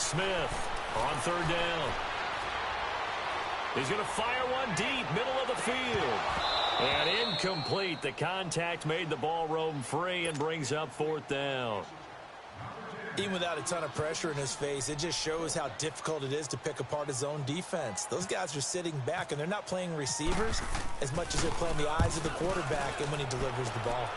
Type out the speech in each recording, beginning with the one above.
Smith on third down. He's going to fire one deep, middle of the field. And incomplete. The contact made the ball roam free and brings up fourth down. Even without a ton of pressure in his face, it just shows how difficult it is to pick apart his own defense. Those guys are sitting back, and they're not playing receivers as much as they're playing the eyes of the quarterback and when he delivers the ball.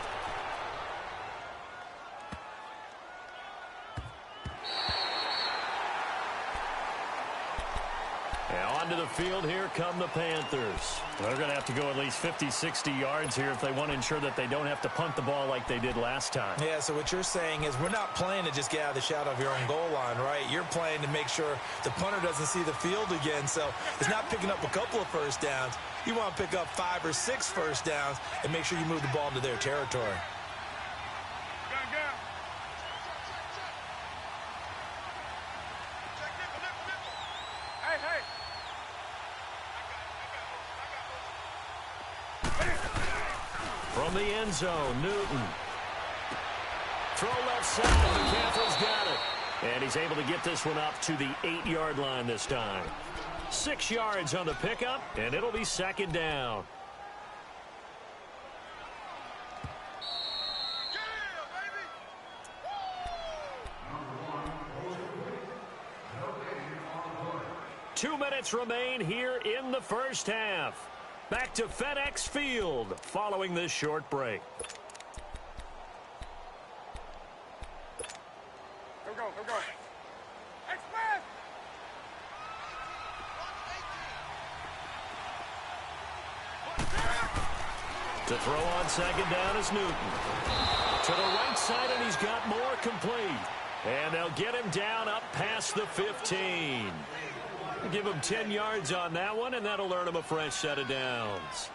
To the field, here come the Panthers. They're going to have to go at least 50, 60 yards here if they want to ensure that they don't have to punt the ball like they did last time. Yeah, so what you're saying is we're not playing to just get out of the shadow of your own goal line, right? You're playing to make sure the punter doesn't see the field again. So it's not picking up a couple of first downs. You want to pick up 5 or 6 first downs and make sure you move the ball into their territory. From the end zone, Newton. Throw left side. McCaffrey's got it. And he's able to get this one up to the 8-yard line this time. 6 yards on the pickup, and it'll be second down. Two minutes remain here in the first half. Back to FedEx Field following this short break. Go. Express! To throw on second down is Newton. To the right side, and he's got more complete. And they'll get him down up past the 15. Give him 10 yards on that one, and that'll earn him a fresh set of downs.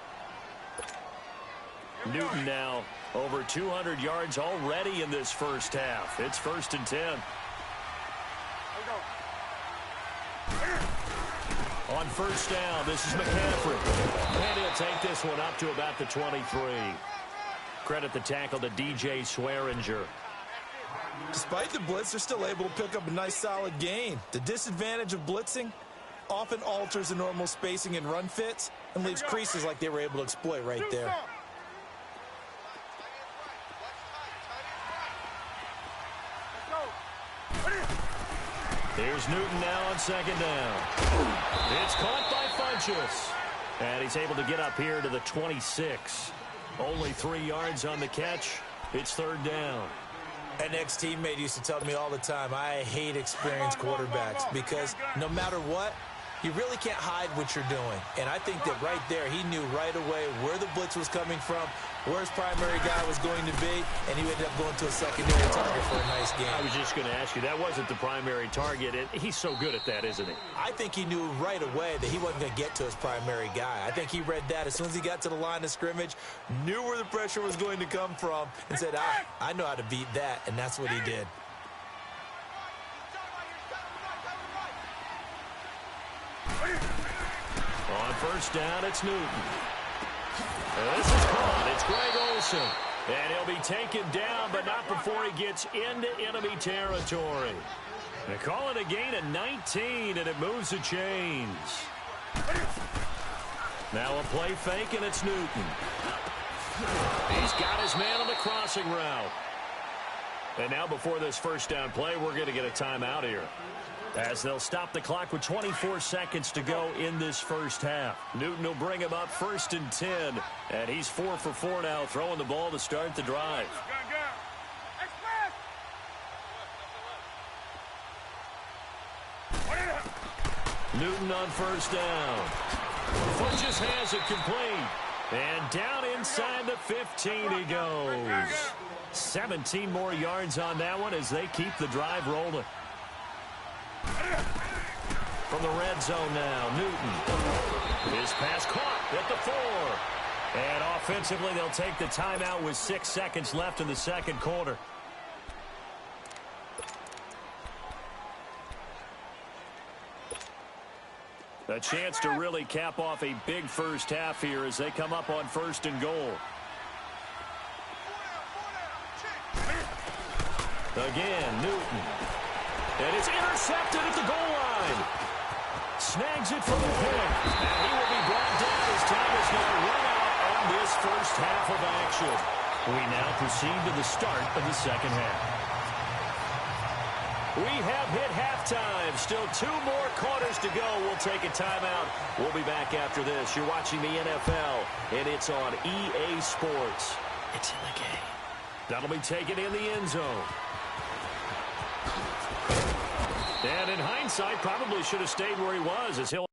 Newton now over 200 yards already in this first half. It's 1st and 10. On first down, this is McCaffrey. And he'll take this one up to about the 23. Credit the tackle to DJ Swearinger. Despite the blitz, they're still able to pick up a nice solid gain. The disadvantage of blitzing often alters the normal spacing and run fits and leaves creases like they were able to exploit right there. Here's Newton now on second down. It's caught by Funchess. And he's able to get up here to the 26. Only 3 yards on the catch. It's third down. An ex-teammate used to tell me all the time, I hate experienced quarterbacks because no matter what, you really can't hide what you're doing. And I think that right there, he knew right away where the blitz was coming from, where his primary guy was going to be, and he ended up going to a secondary target for a nice game. I was just going to ask you, that wasn't the primary target. He's so good at that, isn't he? I think he knew right away that he wasn't going to get to his primary guy. I think he read that as soon as he got to the line of scrimmage, knew where the pressure was going to come from, and said, I know how to beat that, and that's what he did. On first down, it's Newton. And this is caught. It's Greg Olsen. And he'll be taken down, but not before he gets into enemy territory. They call it a gain of 19, and it moves the chains. Now a play fake, and it's Newton. He's got his man on the crossing route. And now before this first down play, we're going to get a timeout here, as they'll stop the clock with 24 seconds to go in this first half. Newton will bring him up 1st and 10, and he's 4 for 4 now, throwing the ball to start the drive. Newton on first down. Funchess has it complete. And down inside the 15 he goes. 17 more yards on that one as they keep the drive rolling. From the red zone now, Newton. His pass caught at the 4. And offensively, they'll take the timeout with 6 seconds left in the second quarter. A chance to really cap off a big first half here as they come up on 1st and goal. Again, Newton. And it's intercepted at the goal line. Snags it for the pick. And he will be brought down as time is now run out on this first half of action. We now proceed to the start of the second half. We have hit halftime. Still 2 more quarters to go. We'll take a timeout. We'll be back after this. You're watching the NFL, and it's on EA Sports. It's in the game. That'll be taken in the end zone. And in hindsight, probably should have stayed where he was as he'll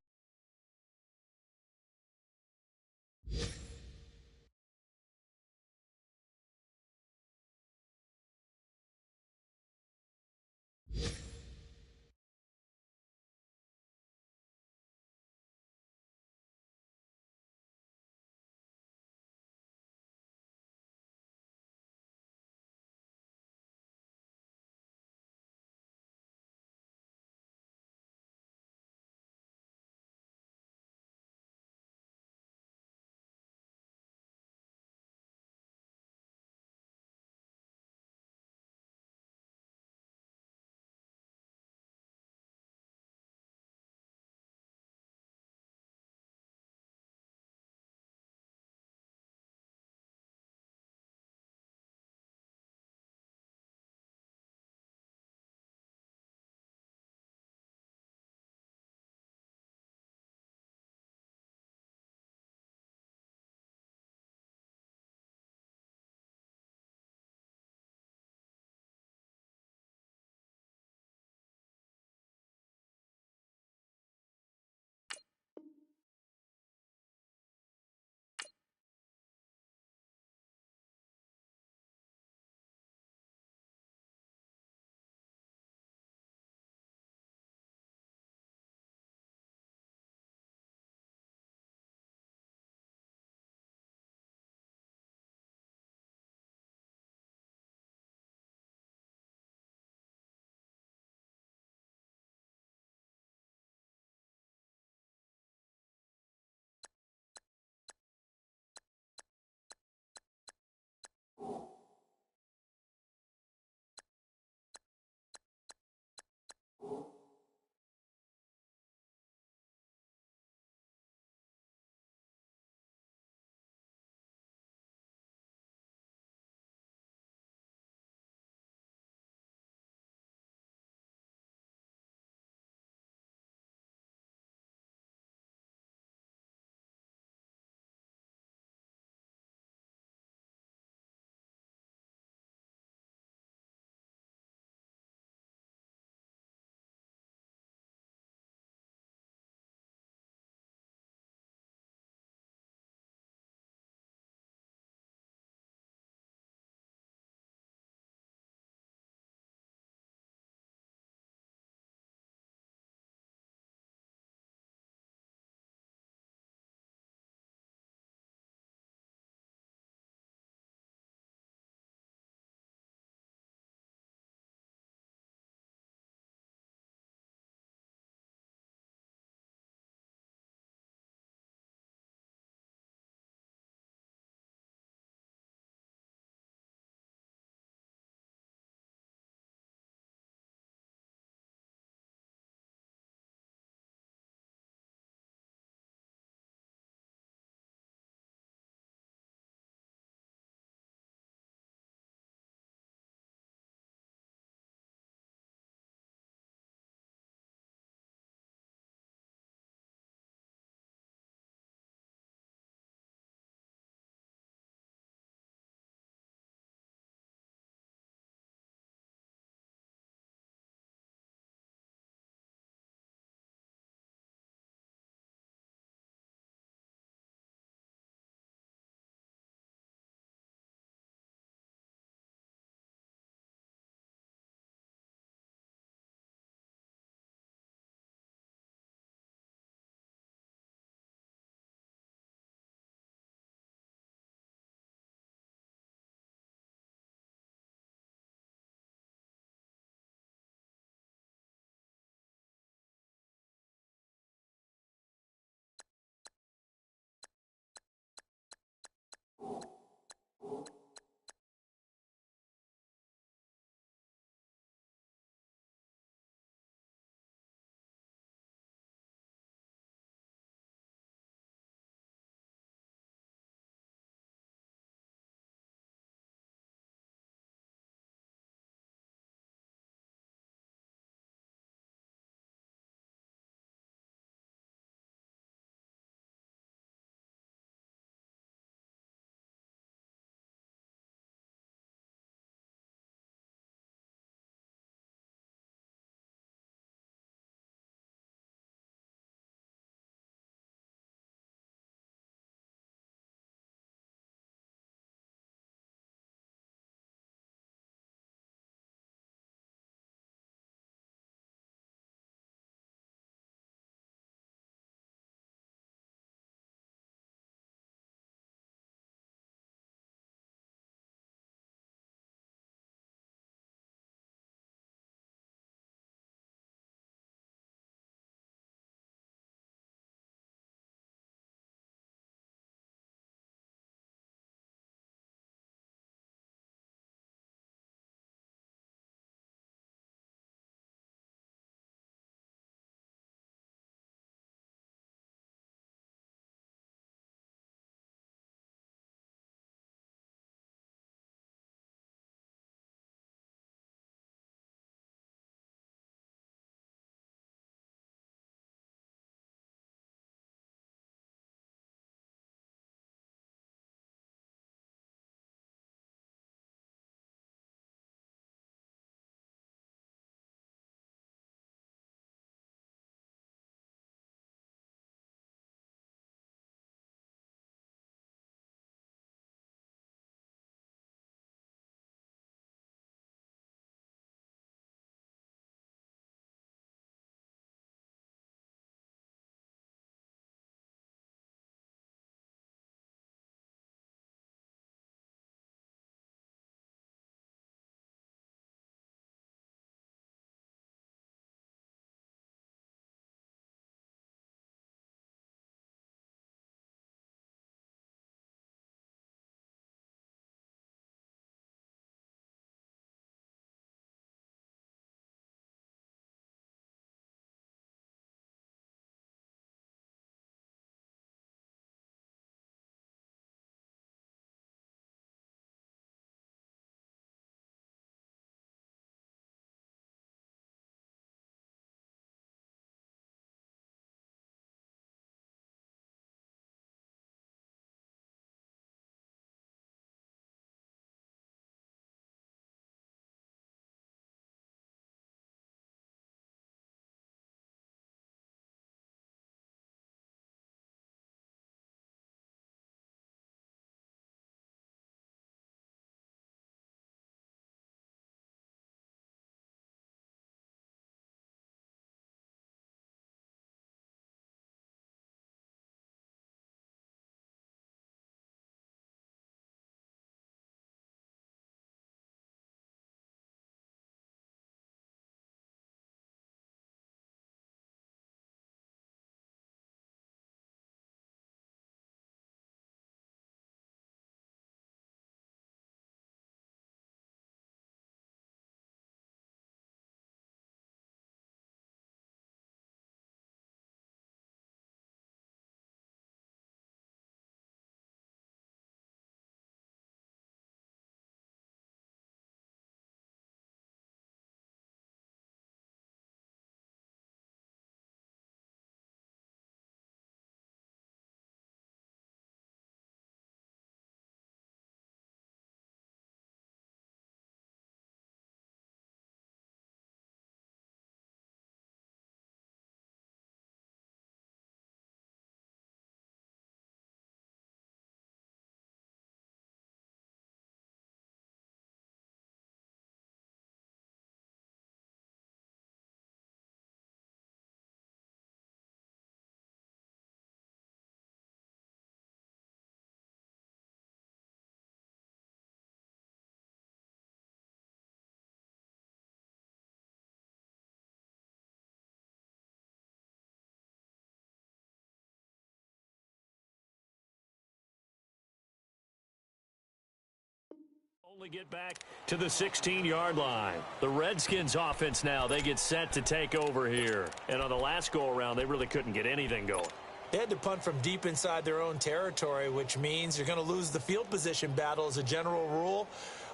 Only get back to the 16-yard line. The Redskins offense now, they get set to take over here. And on the last go-around, they really couldn't get anything going. They had to punt from deep inside their own territory, which means you're going to lose the field position battle as a general rule.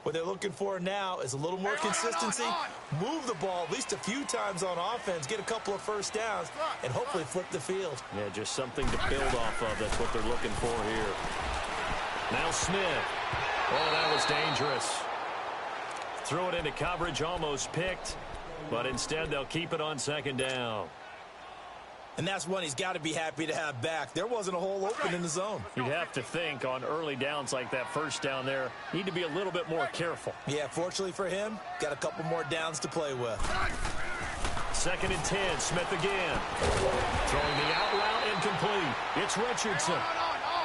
What they're looking for now is a little more consistency, move the ball at least a few times on offense, get a couple of first downs, and hopefully flip the field. Yeah, just something to build off of. That's what they're looking for here. Now Smith. Oh, that was dangerous. Threw it into coverage, almost picked, but instead they'll keep it on second down. And that's one he's got to be happy to have back. There wasn't a hole open in the zone. You'd have to think on early downs like that first down there, need to be a little bit more careful. Yeah, fortunately for him, got a couple more downs to play with. 2nd and 10, Smith again. Throwing the out route incomplete. It's Richardson.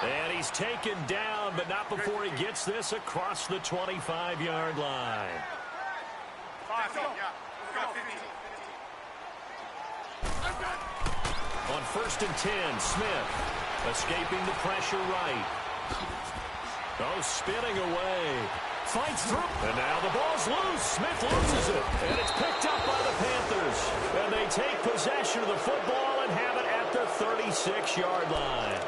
And he's taken down, but not before he gets this across the 25-yard line. On 1st and 10, Smith escaping the pressure right. Oh, spinning away. Fights through. And now the ball's loose. Smith loses it. And it's picked up by the Panthers. And they take possession of the football and have it at the 36-yard line.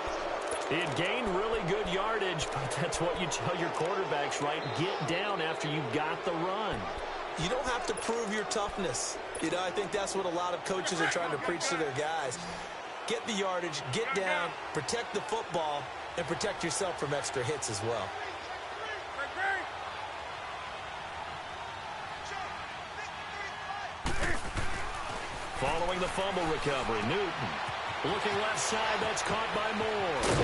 It gained really good yardage, but that's what you tell your quarterbacks, right? Get down after you got the run. You don't have to prove your toughness. You know, I think that's what a lot of coaches are trying to preach to their guys. Get the yardage, get down, protect the football, and protect yourself from extra hits as well. Following the fumble recovery, Newton. Looking left side, that's caught by Moore.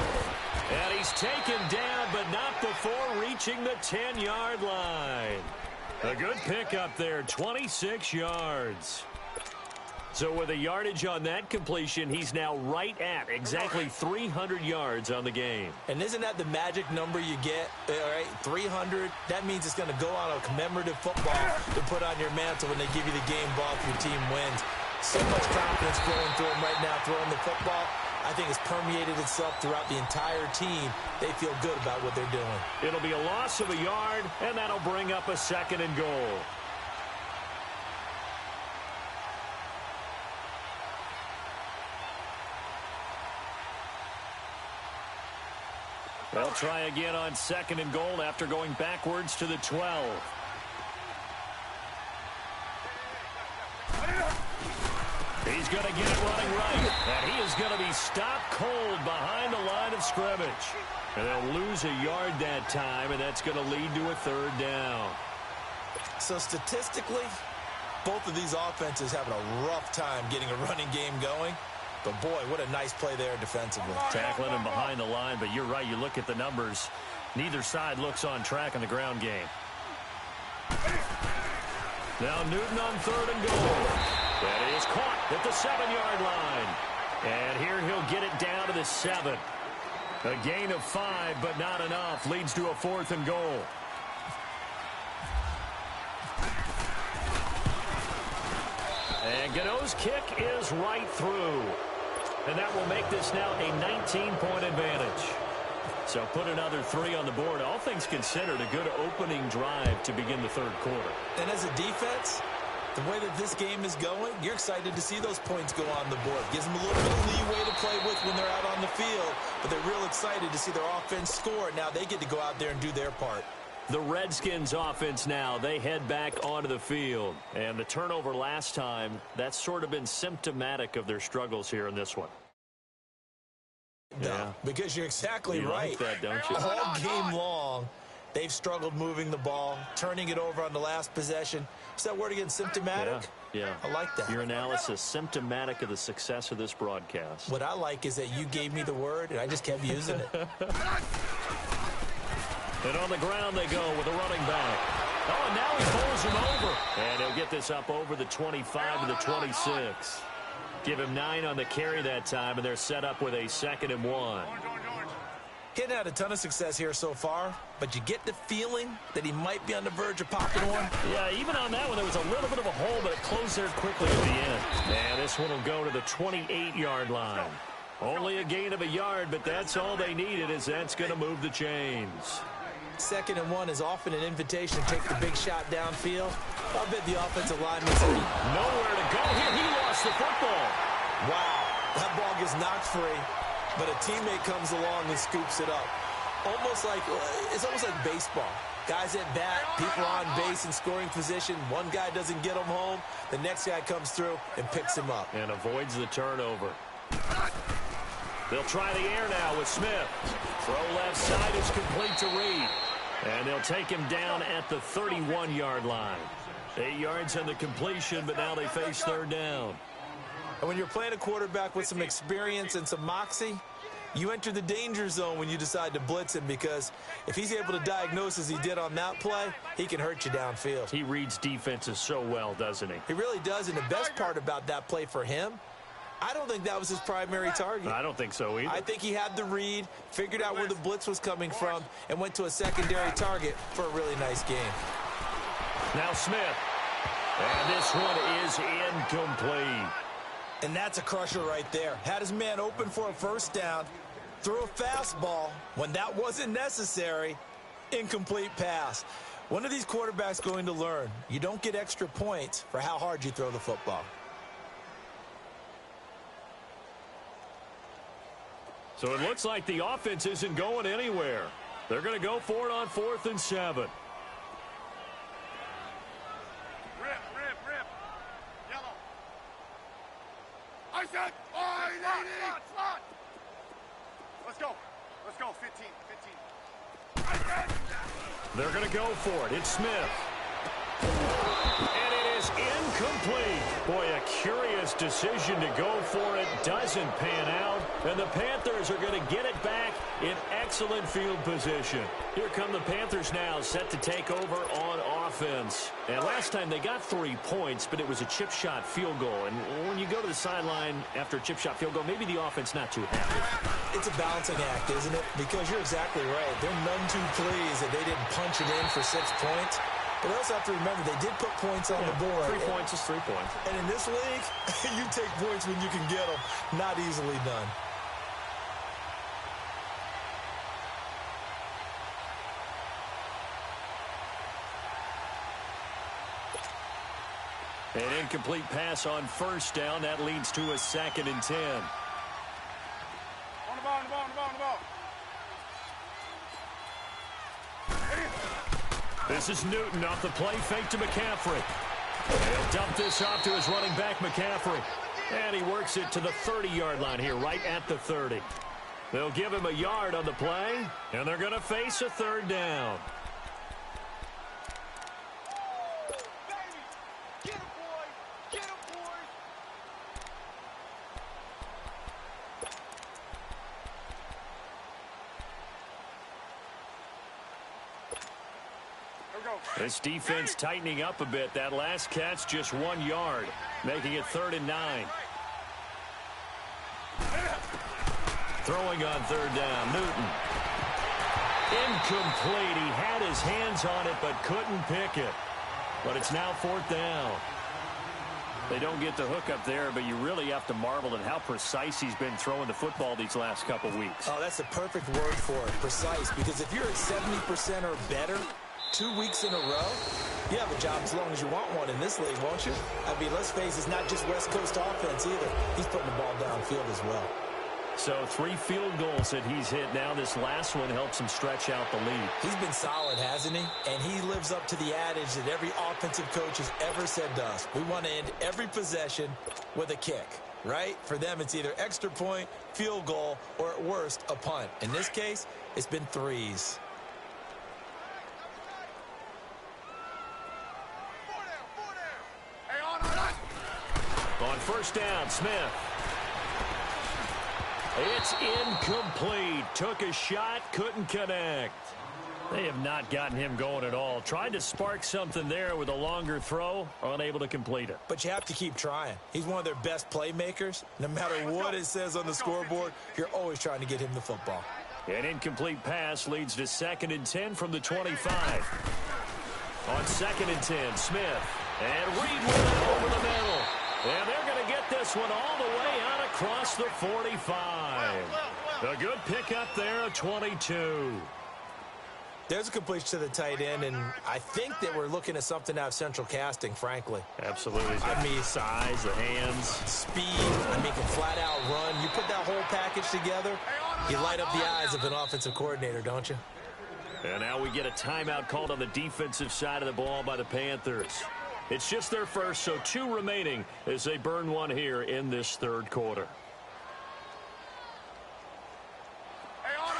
And he's taken down, but not before reaching the 10-yard line. A good pickup there, 26 yards. So with a yardage on that completion, he's now right at exactly 300 yards on the game. And isn't that the magic number you get? All right, 300. That means it's going to go on a commemorative football to put on your mantle when they give you the game ball if your team wins. So much confidence flowing through him right now, throwing the football. I think it's permeated itself throughout the entire team. They feel good about what they're doing. It'll be a loss of a yard, and that'll bring up a 2nd and goal. They'll try again on 2nd and goal after going backwards to the 12. He's going to get it running right. And he is going to be stopped cold behind the line of scrimmage. And they'll lose a yard that time, and that's going to lead to a 3rd down. So statistically, both of these offenses having a rough time getting a running game going. But, boy, what a nice play there defensively. Tackling him behind the line, but you're right. You look at the numbers. Neither side looks on track in the ground game. Now Newton on 3rd and goal. That is caught at the 7-yard line. And here he'll get it down to the 7. A gain of 5, but not enough. Leads to a 4th and goal. And Gano's kick is right through. And that will make this now a 19-point advantage. So put another 3 on the board. All things considered, a good opening drive to begin the 3rd quarter. And as a defense, the way that this game is going, you're excited to see those points go on the board. Gives them a little bit of leeway to play with when they're out on the field. But they're real excited to see their offense score. Now they get to go out there and do their part. The Redskins offense now, they head back onto the field. And the turnover last time, that's sort of been symptomatic of their struggles here in this one. No, because you're exactly right. Like that, don't you? All game long, they've struggled moving the ball, turning it over on the last possession. Is that word again, symptomatic? Yeah. I like that. Your analysis, symptomatic of the success of this broadcast. What I like is that you gave me the word, and I just kept using it. And on the ground they go with a running back. Oh, and now he pulls him over. And he'll get this up over the 25 to the 26. Give him 9 on the carry that time, and they're set up with a 2nd and 1. He hadn't had a ton of success here so far, but you get the feeling that he might be on the verge of popping one. Yeah, even on that one, there was a little bit of a hole, but it closed there quickly at the end. And this one will go to the 28-yard line. Only a gain of a yard, but that's all they needed, as that's going to move the chains. 2nd and 1 is often an invitation to take the big shot downfield. I bet the offensive lineman said nowhere to go here. He lost the football. Wow, that ball gets knocked free, but a teammate comes along and scoops it up. It's almost like baseball. Guys at bat, people on base in scoring position. One guy doesn't get him home. The next guy comes through and picks him up. And avoids the turnover. They'll try the air now with Smith. Throw left side is complete to Reed. And they'll take him down at the 31-yard line. 8 yards on the completion, but now they face 3rd down. And when you're playing a quarterback with some experience and some moxie, you enter the danger zone when you decide to blitz him, because if he's able to diagnose as he did on that play, he can hurt you downfield. He reads defenses so well, doesn't he? He really does, and the best part about that play for him, I don't think that was his primary target. I don't think so either. I think he had the read, figured out where the blitz was coming from, and went to a secondary target for a really nice game. Now Smith. And this one is incomplete. And that's a crusher right there. Had his man open for a 1st down, threw a fastball when that wasn't necessary. Incomplete pass. One of these quarterbacks going to learn, you don't get extra points for how hard you throw the football. So it looks like the offense isn't going anywhere. They're going to go for it on 4th and 7. Rip. Yellow. I said, slot. Let's go, 15. They're going to go for it. It's Smith. And it is incomplete. Boy, a curious decision to go for it. Doesn't pan out. And the Panthers are going to get it back in excellent field position. Here come the Panthers now, set to take over on offense. And last time they got 3 points, but it was a chip shot field goal. And when you go to the sideline after a chip shot field goal, maybe the offense not too happy. It's a balancing act, isn't it? Because you're exactly right. They're none too pleased that they didn't punch it in for 6 points. But we also have to remember they did put points on the board. 3 points is 3 points. And in this league, you take points when you can get them. Not easily done. An incomplete pass on 1st down. That leads to a 2nd and 10. On the ball. This is Newton off the play fake to McCaffrey. He'll dump this off to his running back, McCaffrey. And he works it to the 30-yard line here, right at the 30. They'll give him a yard on the play, and they're going to face a 3rd down. This defense tightening up a bit. That last catch, just 1 yard, making it 3rd and 9. Throwing on 3rd down, Newton. Incomplete. He had his hands on it, but couldn't pick it. But it's now 4th down. They don't get the hook up there, but you really have to marvel at how precise he's been throwing the football these last couple weeks. Oh, that's the perfect word for it, precise. Because if you're at 70% or better 2 weeks in a row, you have a job as long as you want one in this league, won't you? I mean, let's face it, it's not just West Coast offense either. He's putting the ball downfield as well. So 3 field goals that he's hit now. This last one helps him stretch out the lead. He's been solid, hasn't he? And he lives up to the adage that every offensive coach has ever said to us. We want to end every possession with a kick, right? For them, it's either extra point, field goal, or at worst, a punt. In this case, it's been 3s. On 1st down, Smith. It's incomplete. Took a shot, couldn't connect. They have not gotten him going at all. Tried to spark something there with a longer throw, unable to complete it. But you have to keep trying. He's one of their best playmakers. No matter what it says on the scoreboard, you're always trying to get him the football. An incomplete pass leads to 2nd and 10 from the 25. On 2nd and 10, Smith. And Reed with it over the middle. And they're going to get this one all the way out across the 45. A good pickup there, a 22. There's a completion to the tight end, and I think that we're looking at something out of central casting, frankly. Absolutely. I mean, size, the hands. Speed, can flat-out run. You put that whole package together, you light up the eyes of an offensive coordinator, don't you? And now we get a timeout called on the defensive side of the ball by the Panthers. It's just their first, so 2 remaining as they burn one here in this third quarter. Hey, on.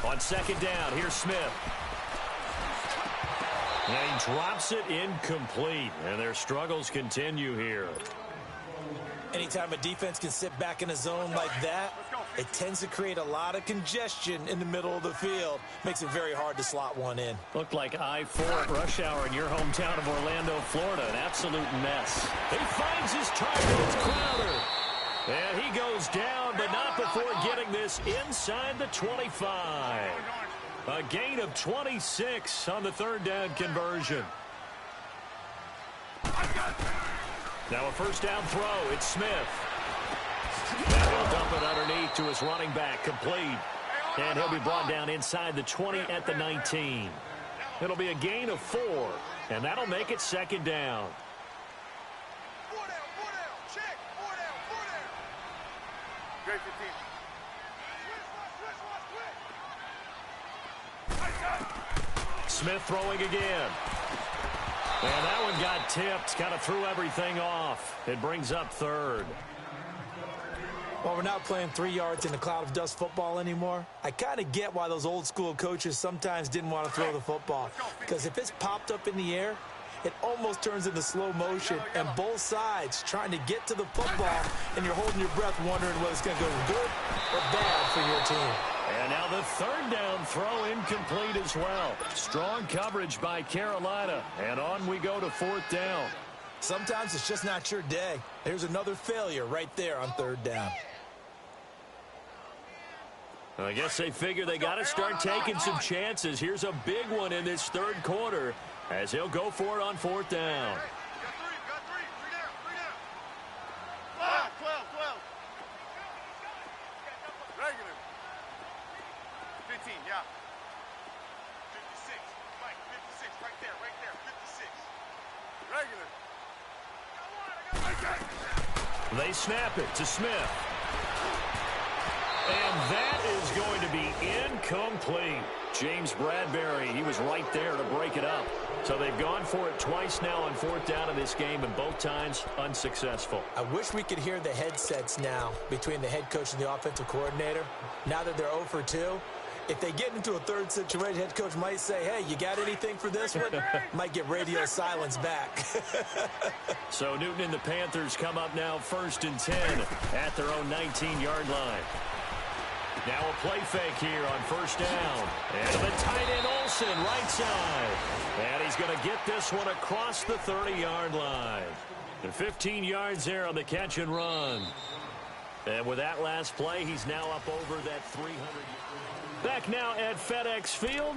On second down, here's Smith. And he drops it incomplete, and their struggles continue here. Anytime a defense can sit back in a zone like that, it tends to create a lot of congestion in the middle of the field. Makes it very hard to slot one in. Looked like I-4 at rush hour in your hometown of Orlando, Florida. An absolute mess. He finds his target. It's Crowder. And he goes down, but not before getting this inside the 25. A gain of 26 on the third down conversion. Now a first down throw. It's Smith. And he'll dump it underneath to his running back, complete. And he'll be brought down inside the 20 at the 19. It'll be a gain of 4, and that'll make it second down. Great 15. Smith throwing again. And that one got tipped. Kind of threw everything off. It brings up third. Well, we're not playing 3 yards in a cloud of dust football anymore. I kind of get why those old school coaches sometimes didn't want to throw the football. Because if it's popped up in the air, it almost turns into slow motion, and both sides trying to get to the football, and you're holding your breath wondering whether it's going to go good or bad for your team. And now the third down throw incomplete as well. Strong coverage by Carolina, and on we go to fourth down. Sometimes it's just not your day. There's another failure right there on third down. I guess they figure they got to start taking some chances. Here's a big one in this third quarter as he'll go for it on fourth down. Got three. 12. Regular. 15, yeah. 56. Mike, 56. Right there. 56. Regular. They snap it to Smith. And that is going to be incomplete. James Bradbury, he was right there to break it up. So they've gone for it twice now on fourth down in this game, and both times unsuccessful. I wish we could hear the headsets now between the head coach and the offensive coordinator. Now that they're 0 for 2, if they get into a third situation, head coach might say, hey, you got anything for this one? Might get radio silence back. So Newton and the Panthers come up now 1st and 10 at their own 19-yard line. Now a play fake here on first down. And the tight end Olsen, right side. And he's going to get this one across the 30-yard line. And 15 yards there on the catch and run. And with that last play, he's now up over that 300. Back now at FedEx Field.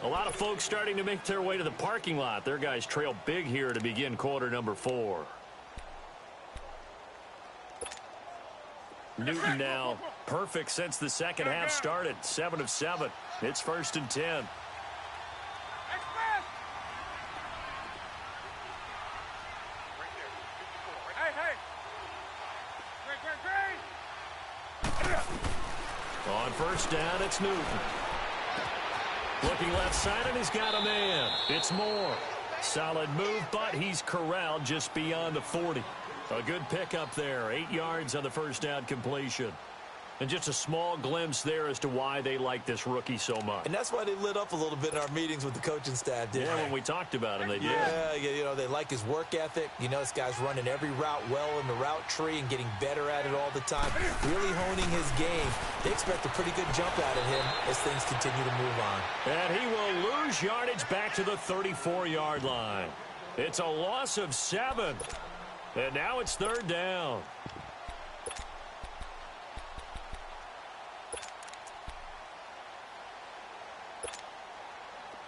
A lot of folks starting to make their way to the parking lot. Their guys trail big here to begin quarter number 4. Newton now perfect since the second half started. 7 of 7. It's 1st and 10. On first down, it's Newton. Looking left side, and he's got a man. It's Moore. Solid move, but he's corralled just beyond the 40. A good pickup there. 8 yards on the first down completion. And just a small glimpse there as to why they like this rookie so much. And that's why they lit up a little bit in our meetings with the coaching staff, didn't they? When we talked about him, they did. Yeah, you know, they like his work ethic. You know, this guy's running every route well in the route tree and getting better at it all the time, really honing his game. They expect a pretty good jump out of him as things continue to move on. And he will lose yardage back to the 34-yard line. It's a loss of 7. And now it's third down.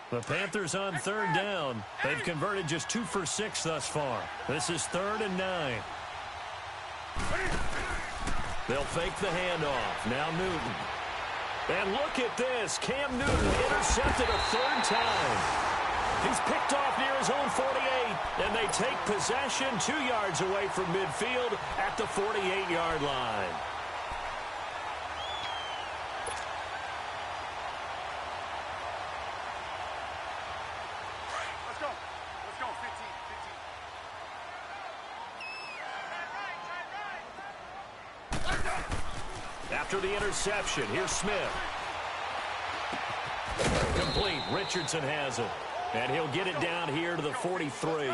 The Panthers on third down. They've converted just 2 for 6 thus far. This is 3rd and 9. They'll fake the handoff. Now Newton. And look at this. Cam Newton intercepted a third time. He's picked off near his own 48, and they take possession 2 yards away from midfield at the 48-yard line. Let's go. Let's go. 15. After the interception, here's Smith. Complete. Richardson has it. And he'll get it down here to the 43.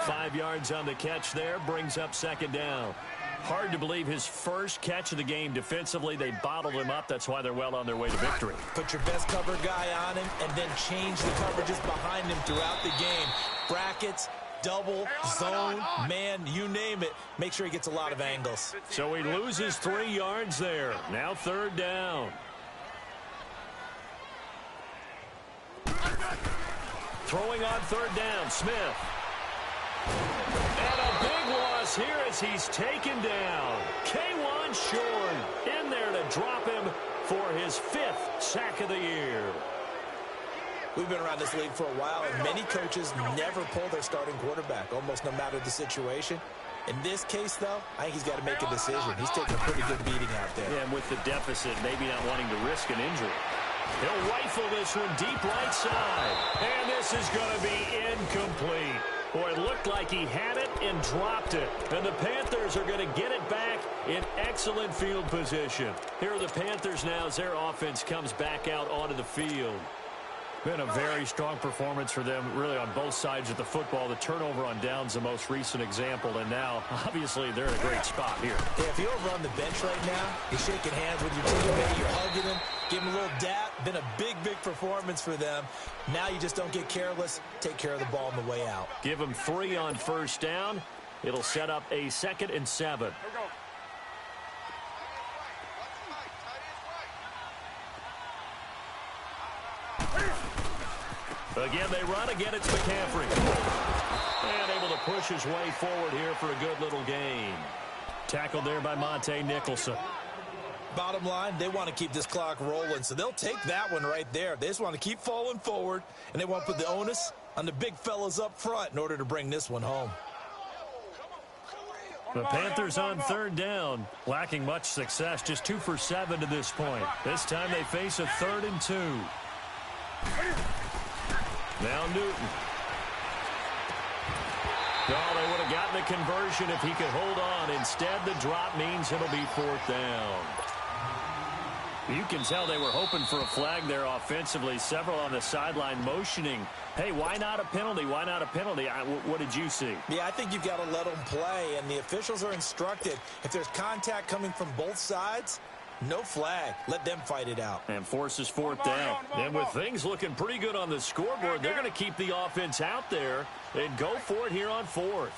5 yards on the catch there, brings up second down. Hard to believe his first catch of the game defensively. They bottled him up. That's why they're well on their way to victory. Put your best cover guy on him and then change the coverages behind him throughout the game. Brackets, double, zone, man, you name it. Make sure he gets a lot of angles. So he loses 3 yards there. Now third down. Throwing on third down, Smith. And a big loss here as he's taken down. K'Wan Shorn in there to drop him for his 5th sack of the year. We've been around this league for a while, and many coaches never pull their starting quarterback, almost no matter the situation. In this case, though, I think he's got to make a decision. He's taking a pretty good beating out there. Yeah, and with the deficit, maybe not wanting to risk an injury. He'll rifle this one deep right side. And this is going to be incomplete. Boy, it looked like he had it and dropped it. And the Panthers are going to get it back in excellent field position. Here are the Panthers now as their offense comes back out onto the field. Been a very strong performance for them, really, on both sides of the football. The turnover on downs, the most recent example, and now, obviously, they're in a great spot here. Yeah, if you're over on the bench right now, you're shaking hands with your teammate, you're hugging him, giving him a little dap. Been a big, big performance for them. Now you just don't get careless. Take care of the ball on the way out. Give them 3 on first down. It'll set up a 2nd and 7. Here we go. Again, they run. Again, it's McCaffrey. And able to push his way forward here for a good little gain. Tackled there by Monte Nicholson. Bottom line, they want to keep this clock rolling, so they'll take that one right there. They just want to keep falling forward, and they want to put the onus on the big fellas up front in order to bring this one home. The Panthers on third down, lacking much success, just 2 for 7 to this point. This time they face a 3rd and 2. Now Newton. No, they would have gotten the conversion if he could hold on. Instead, the drop means it'll be 4th down. You can tell they were hoping for a flag there offensively. Several on the sideline motioning, hey, why not a penalty? Why not a penalty? What did you see? Yeah, I think you've got to let them play, and the officials are instructed. If there's contact coming from both sides, no flag. Let them fight it out. And forces 4th down. And with things looking pretty good on the scoreboard, they're going to keep the offense out there and go for it here on 4th.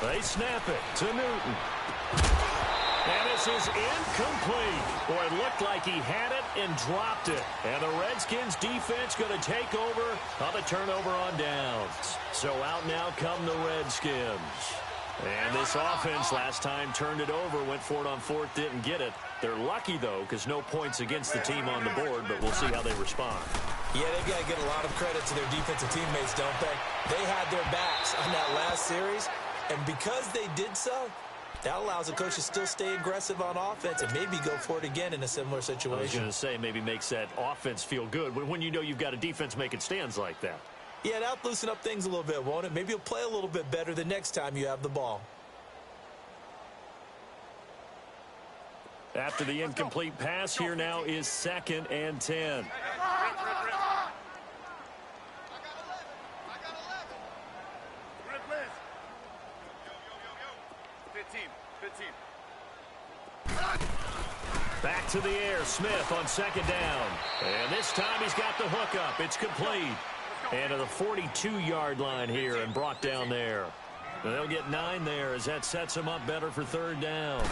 They snap it to Newton. And this is incomplete. Boy, it looked like he had it and dropped it. And the Redskins defense going to take over on the turnover on downs. So out now come the Redskins. And this offense last time turned it over, went for it on 4th, didn't get it. They're lucky, though, because no points against the team on the board, but we'll see how they respond. Yeah, they've got to get a lot of credit to their defensive teammates, don't they? They had their backs on that last series, and because they did so, that allows the coach to still stay aggressive on offense and maybe go for it again in a similar situation. I was going to say, maybe makes that offense feel good when you know you've got a defense making stands like that. Yeah, that'll loosen up things a little bit, won't it? Maybe you'll play a little bit better the next time you have the ball. After the incomplete pass, here now is 2nd and 10. Back to the air, Smith on 2nd down. And this time he's got the hook up. It's complete. And to the 42-yard line here and brought down there. They'll get 9 there as that sets him up better for 3rd down.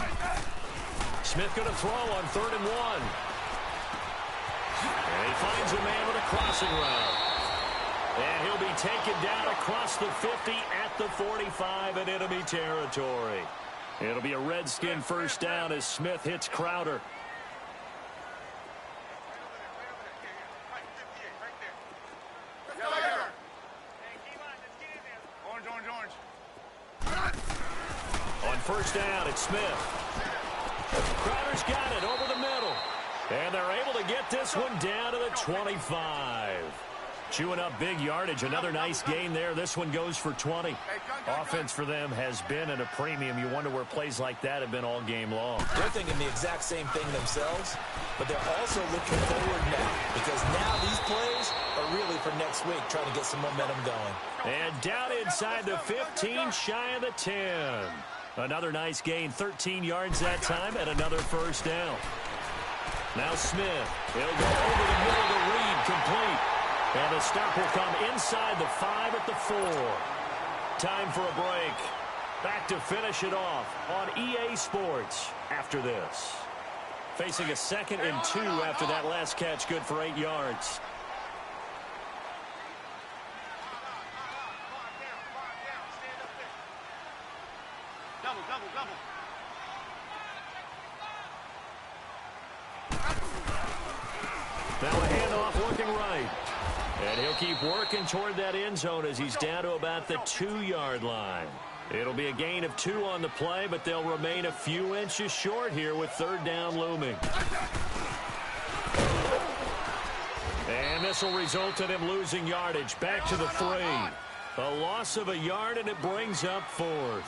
Smith going to throw on 3rd and 1. And he finds a man with a crossing route. And he'll be taken down across the 50 at the 45 in enemy territory. It'll be a Redskin first down as Smith hits Crowder. On first down, it's Smith. Crowder's got it over the middle. And they're able to get this one down to the 25. Chewing up big yardage. Another nice gain there. This one goes for 20. Offense for them has been at a premium. You wonder where plays like that have been all game long. They're thinking the exact same thing themselves, but they're also looking forward now because now these plays are really for next week, trying to get some momentum going. And down inside the 15, shy of the 10. Another nice gain, 13 yards that time, and another first down. Now Smith. He'll go over the middle to Reed, complete. And the stop will come inside the 5 at the 4. Time for a break. Back to finish it off on EA Sports after this. Facing a 2nd and 2 after that last catch, good for 8 yards. Now a handoff looking right. And he'll keep working toward that end zone as he's down to about the 2-yard line. It'll be a gain of 2 on the play, but they'll remain a few inches short here with 3rd down looming. And this will result in him losing yardage back to the 3. A loss of a yard, and it brings up 4th.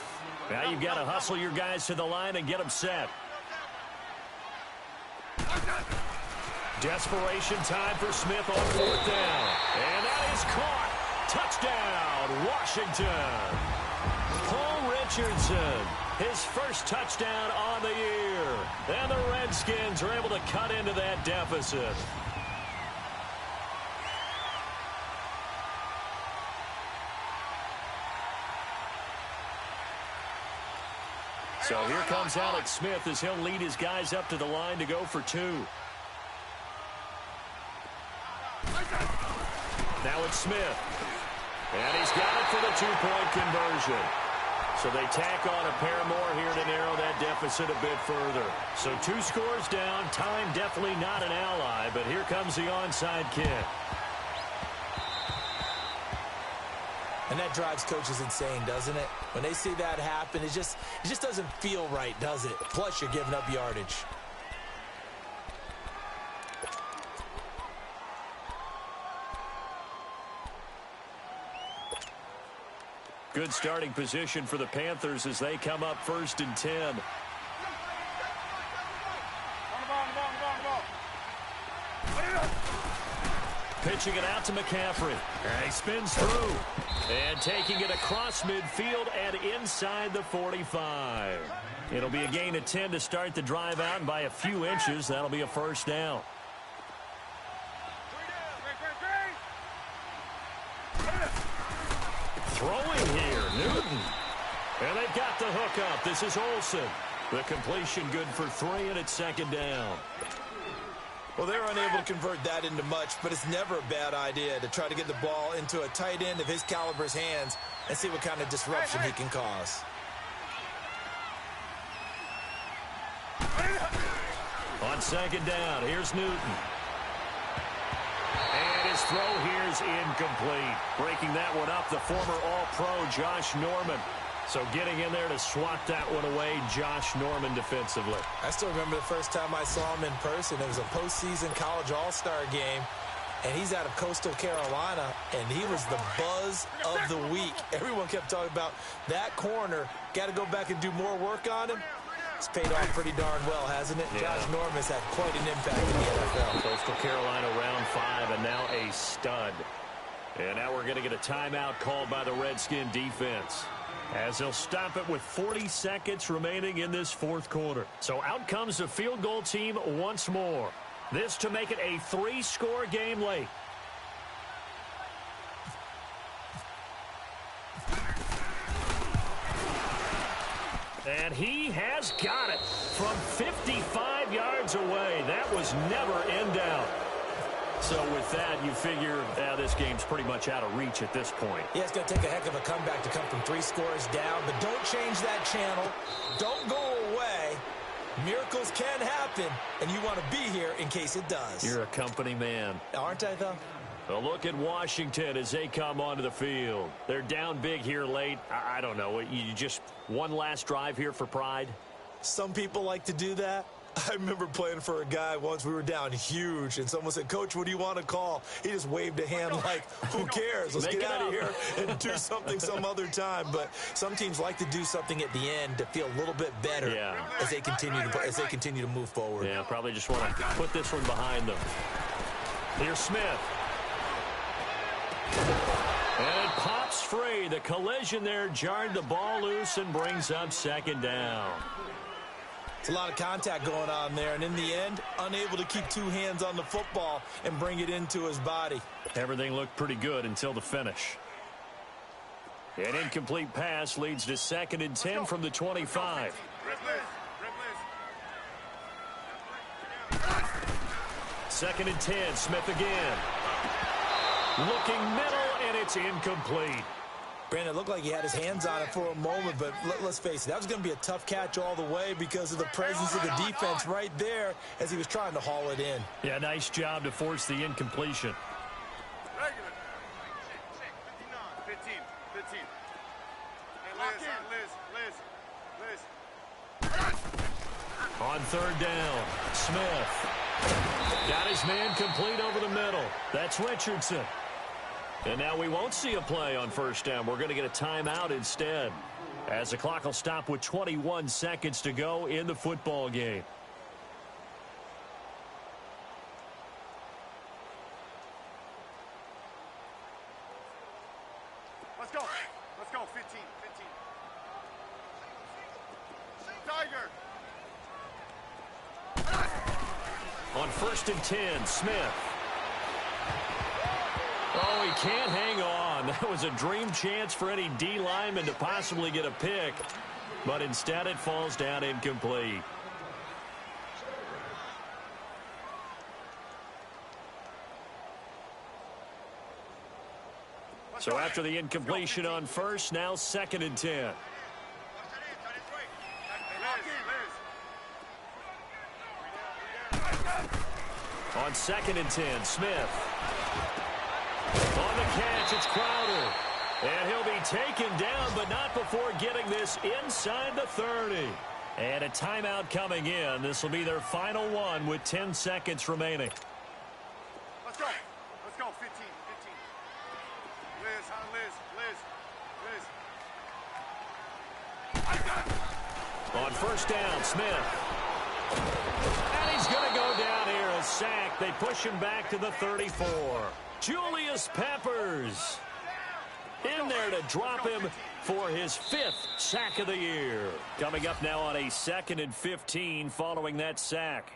Now you've got to hustle your guys to the line and get them set. Desperation time for Smith on 4th down. And that is caught. Touchdown, Washington. Paul Richardson, his first touchdown on the year. And the Redskins are able to cut into that deficit. So here comes Alex Smith as he'll lead his guys up to the line to go for 2. Now it's Smith. And he's got it for the 2-point conversion. So they tack on a pair more here to narrow that deficit a bit further. So 2 scores down. Time definitely not an ally, but here comes the onside kick. And that drives coaches insane, doesn't it? When they see that happen, it just doesn't feel right, does it? Plus, you're giving up yardage. Good starting position for the Panthers as they come up 1st and 10. Pitching it out to McCaffrey. And he spins through. And taking it across midfield and inside the 45. It'll be a gain of 10 to start the drive out, and by a few inches, that'll be a first down. Throwing here, Newton. And they've got the hook up. This is Olsen. The completion good for 3, and it's 2nd down. Well, they're unable to convert that into much, but it's never a bad idea to try to get the ball into a tight end of his caliber's hands and see what kind of disruption he can cause. On 2nd down, here's Newton. And his throw here's incomplete. Breaking that one up, the former All-Pro Josh Norman. So getting in there to swat that one away, Josh Norman defensively. I still remember the first time I saw him in person. It was a postseason college all-star game, and he's out of Coastal Carolina, and he was the buzz of the week. Everyone kept talking about that corner. Got to go back and do more work on him. It's paid off pretty darn well, hasn't it? Yeah. Josh Norman's had quite an impact in the NFL. Coastal Carolina round 5, and now a stud. And now we're going to get a timeout called by the Redskin defense, as they'll stop it with 40 seconds remaining in this 4th quarter. So out comes the field goal team once more. This to make it a 3-score game late. And he has got it from 55 yards away. That was never in doubt. So with that, you figure this game's pretty much out of reach at this point. Yeah, it's going to take a heck of a comeback to come from 3 scores down, but don't change that channel. Don't go away. Miracles can happen, and you want to be here in case it does. You're a company man. Aren't I, though? A look at Washington as they come onto the field. They're down big here late. I don't know. You just one last drive here for pride? Some people like to do that. I remember playing for a guy once. We were down huge, and someone said, "Coach, what do you want to call?" He just waved a hand like, who cares? Let's get out of here and do something some other time. But some teams like to do something at the end to feel a little bit better as they continue to move forward. Yeah, probably just want to put this one behind them. Here's Smith. And it pops free. The collision there jarred the ball loose and brings up second down. It's a lot of contact going on there, and in the end, unable to keep 2 hands on the football and bring it into his body. Everything looked pretty good until the finish. An incomplete pass leads to 2nd and 10 from the 25. 2nd and 10, Smith again. Looking middle, and it's incomplete. Brandon, it looked like he had his hands on it for a moment, but let's face it, that was going to be a tough catch all the way because of the presence of the defense right there as he was trying to haul it in. Yeah, nice job to force the incompletion. Regular. 15. Liz. On 3rd down, Smith. Got his man complete over the middle. That's Richardson. And now we won't see a play on 1st down. We're going to get a timeout instead, as the clock will stop with 21 seconds to go in the football game. Let's go. 15. Tiger. On 1st and 10, Smith. Oh, he can't hang on. That was a dream chance for any D lineman to possibly get a pick, but instead it falls down incomplete. So after the incompletion on 1st, now 2nd and 10. On 2nd and 10, Smith. On the catch, it's Crowder. And he'll be taken down, but not before getting this inside the 30. And a timeout coming in. This will be their final one with 10 seconds remaining. Let's go. 15. Liz. On 1st down, Smith. And he's going to go down here, a sack. They push him back to the 34. Julius Peppers in there to drop him for his 5th sack of the year. Coming up now on a 2nd and 15 following that sack.